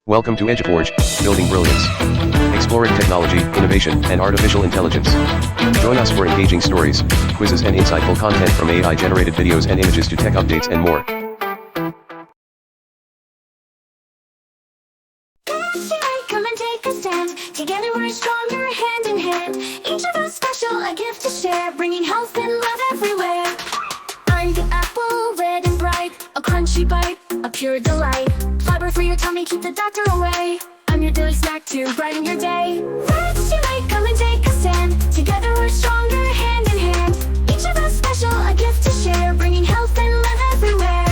Welcome to EduForge, Building Brilliance. Exploring technology, innovation, and artificial intelligence. Join us for engaging stories, quizzes and insightful content from AI-generated videos and images to tech updates and more. Come and take a stand. Together we're stronger, hand in hand. Each of us special, a gift to share, bringing health and love everywhere. I'm the apple, red and bright, a crunchy bite, a pure delight. Fiber for your tummy, keep the doctor away. I'm your daily snack to brighten your day. Let's unite, come and take a stand. Together we're stronger, hand in hand. Each of us special, a gift to share, bringing health and love everywhere.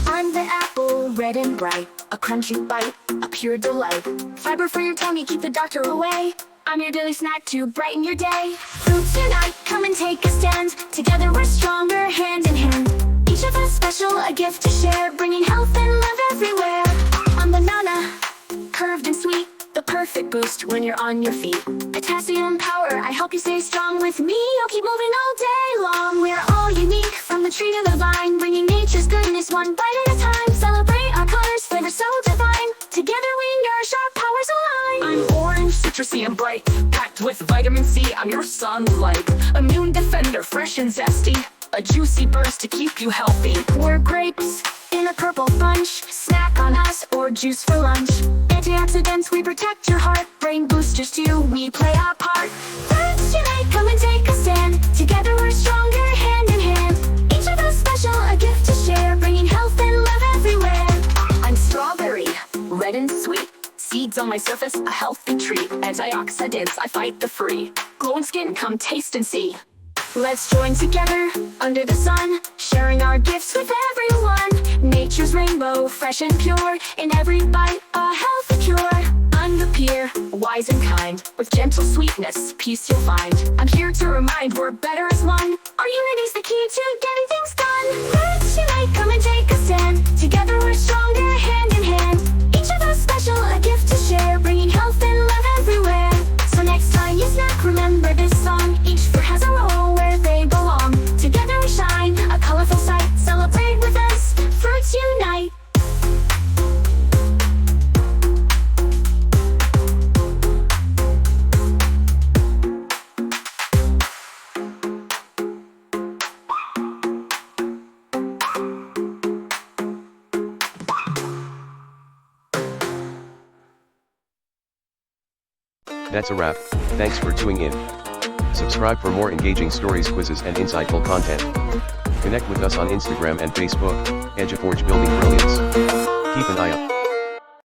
I'm the apple, red and bright, a crunchy bite, a pure delight. Fiber for your tummy, keep the doctor away. I'm your daily snack to brighten your day. Fruits unite, come and take a stand. Together we're stronger, hand in hand. Each of us special, a gift to share, bringing health and love everywhere. I'm banana, curved and sweet, the perfect boost when you're on your feet. Potassium power, I help you stay strong with me. I'll keep moving all day long. We're all unique, from the tree to the vine, bringing nature's goodness one bite at a time. Celebrate our colors, flavor so divine. Together we nourish our powers align. I'm orange, citrusy and bright, packed with vitamin C, I'm your sunlight. Immune defender, fresh and zesty, a juicy burst to keep you healthy. We're grapes in a purple bunch, snack on us or juice for lunch. Antioxidants, we protect your heart, brain boosters too, we play our part. Let's unite, come and take a stand. Together we're stronger, hand in hand. Each of us special, a gift to share, bringing health and love everywhere. I'm strawberry, red and sweet, seeds on my surface, a healthy treat. Antioxidants, I fight the free. Glowing skin, come taste and see. Let's join together under the sun, sharing our gifts with everyone. Nature's rainbow, fresh and pure, in every bite, a healthy cure. I'm the Pear, wise and kind, with gentle sweetness, peace you'll find. I'm here to remind we're better as one. Our unity's the key to getting things done. Let's unite, come and take a stand. Together we're stronger, hand in hand. Each of us special, a gift to share, bringing health and love everywhere. So next time you snack, remember this song. Each fruit has a role where they belong. Together we shine, a colorful sight. Celebrate with us, fruits unite. That's a wrap, thanks for tuning in. Subscribe for more engaging stories, quizzes and insightful content. Connect with us on Instagram and Facebook, EduForge Building Brilliance. Keep an eye out.